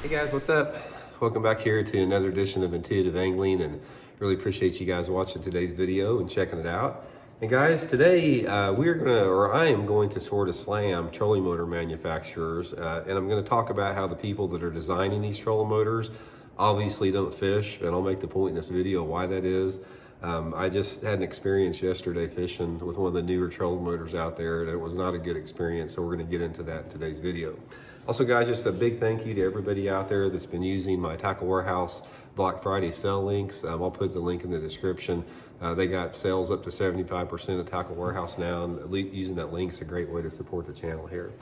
Hey guys, what's up? Welcome back here to another edition of Intuitive Angling, and really appreciate you guys watching today's video and checking it out. And guys, today I am going to sort of slam trolling motor manufacturers, and I'm going to talk about how the people that are designing these trolling motors obviously don't fish, and I'll make the point in this video why that is. I just had an experience yesterday fishing with one of the newer trolling motors out there, and it was not a good experience, so we're going to get into that in today's video. Also guys, just a big thank you to everybody out there that's been using my Tackle Warehouse Black Friday sale links. I'll put the link in the description. They got sales up to 75% at Tackle Warehouse now, and using that link is a great way to support the channel here.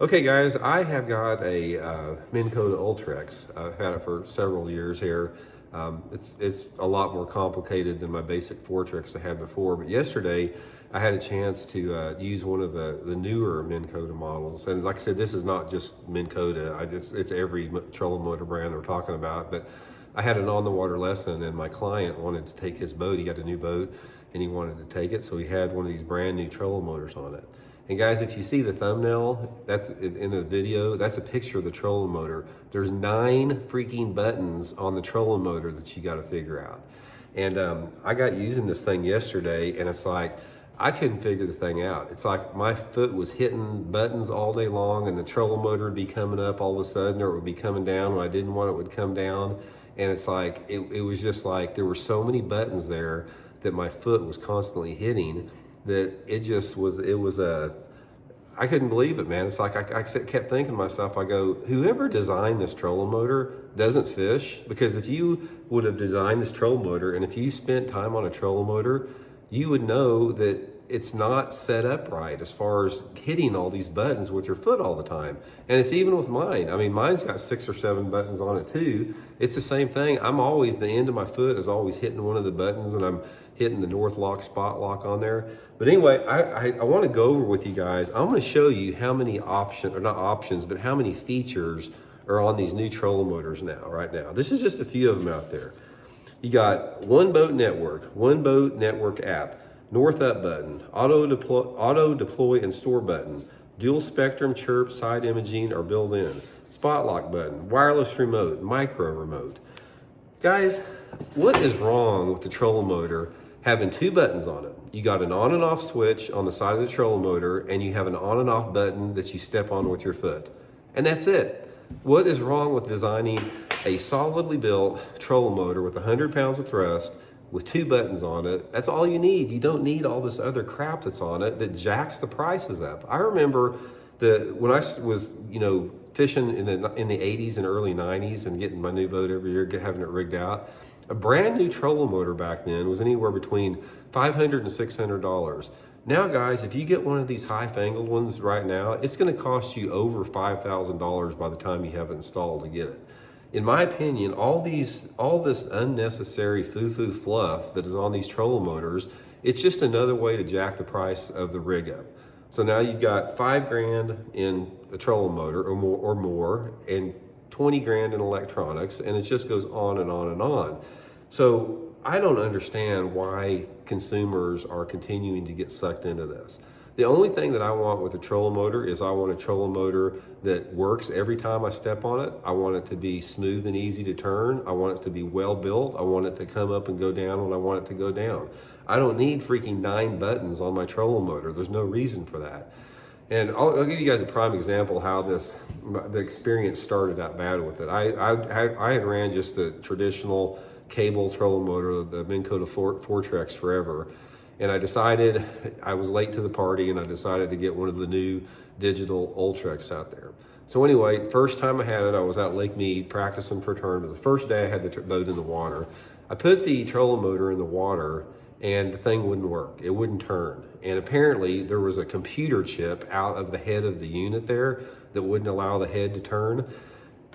Okay guys, I have got a Minn Kota Ultrex. I've had it for several years here. It's a lot more complicated than my basic Fortrex I had before, but yesterday I had a chance to use one of the newer Minn Kota models. And like I said, this is not just Minn Kota, it's every trolling motor brand we're talking about. But I had an on-the-water lesson, and my client wanted to take his boat. He got a new boat and he wanted to take it, so he had one of these brand new trolling motors on it. And guys, if you see the thumbnail, that's in the video, that's a picture of the trolling motor. There's 9 freaking buttons on the trolling motor that you got to figure out. And I got using this thing yesterday, and it's like, I couldn't figure the thing out. It's like my foot was hitting buttons all day long, and the trolling motor would be coming up all of a sudden, or it would be coming down when I didn't want it would come down. And it's like, it was just like, there were so many buttons there that my foot was constantly hitting, that I couldn't believe it, man. It's like, I kept thinking to myself, I go, whoever designed this trolling motor doesn't fish, because if you would have designed this trolling motor, and if you spent time on a trolling motor, you would know that it's not set up right as far as hitting all these buttons with your foot all the time. And it's even with mine. I mean, mine's got 6 or 7 buttons on it too. It's the same thing. The end of my foot is always hitting one of the buttons, and I'm hitting the north lock, spot lock on there. But anyway, I want to go over with you guys. I'm going to show you how many but how many features are on these new trolling motors right now. This is just a few of them out there. You got one boat network app, north up button, auto deploy and store button, dual spectrum chirp side imaging are built in, spot lock button, wireless remote, micro remote. Guys, what is wrong with the trolling motor having 2 buttons on it? You got an on and off switch on the side of the trolling motor, and you have an on and off button that you step on with your foot. And that's it. What is wrong with designing a solidly built trolling motor with 100 pounds of thrust with 2 buttons on it? That's all you need. You don't need all this other crap that's on it that jacks the prices up. I remember when I was, fishing in the 80s and early 90s and getting my new boat every year, having it rigged out, a brand new trolling motor back then was anywhere between $500 and $600. Now, guys, if you get one of these high-fangled ones right now, it's going to cost you over $5,000 by the time you have it installed to get it. In my opinion, all this unnecessary foo-foo fluff that is on these trolling motors, it's just another way to jack the price of the rig up. So now you've got $5,000 in a trolling motor or more, and 20 grand in electronics, and it just goes on and on and on. So I don't understand why consumers are continuing to get sucked into this. The only thing that I want with a trolling motor is I want a trolling motor that works every time I step on it. I want it to be smooth and easy to turn. I want it to be well built. I want it to come up and go down when I want it to go down. I don't need freaking 9 buttons on my trolling motor. There's no reason for that. And I'll give you guys a prime example how the experience started out bad with it. I had ran just the traditional cable trolling motor, the Minn Kota Fortrex forever. And I decided, I was late to the party, and I decided to get one of the new digital Ultrex out there. So anyway, first time I had it, I was out Lake Mead practicing for a tournament. The first day I had the boat in the water. I put the trolling motor in the water, and the thing wouldn't work. It wouldn't turn. And apparently there was a computer chip out of the head of the unit there that wouldn't allow the head to turn.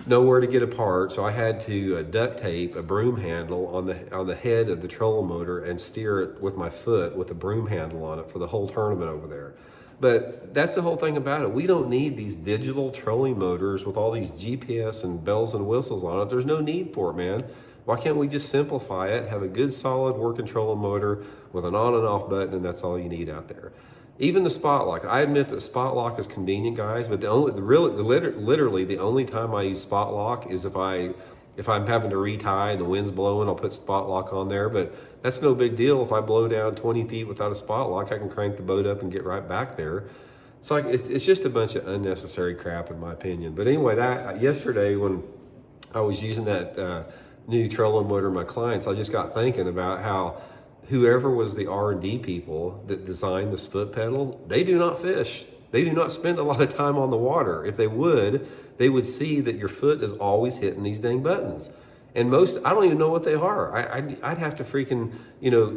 Nowhere to get apart, so I had to duct tape a broom handle on the head of the trolling motor and steer it with my foot with a broom handle on it for the whole tournament over there. But that's the whole thing about it. We don't need these digital trolling motors with all these GPS and bells and whistles on it. There's no need for it, man. Why can't we just simplify it, have a good solid working trolling motor with an on and off button, and that's all you need out there. Even the spot lock. I admit that spot lock is convenient, guys, but literally the only time I use spot lock is if I'm having to retie and the wind's blowing, I'll put spot lock on there. But that's no big deal. If I blow down 20 feet without a spot lock, I can crank the boat up and get right back there. It's like it's just a bunch of unnecessary crap, in my opinion. But anyway, that yesterday when I was using that new trolling motor my clients, I just got thinking about how whoever was the R&D people that designed this foot pedal, they do not fish. They do not spend a lot of time on the water. If they would, they would see that your foot is always hitting these dang buttons. And most, I don't even know what they are. I'd have to freaking,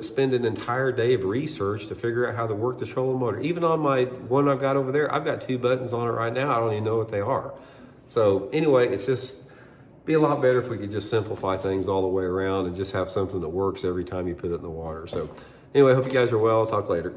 spend an entire day of research to figure out how to work the trolling motor. Even on my one I've got over there, I've got 2 buttons on it right now. I don't even know what they are. So anyway, it's just be a lot better if we could just simplify things all the way around and just have something that works every time you put it in the water. So anyway, hope you guys are well. Talk later.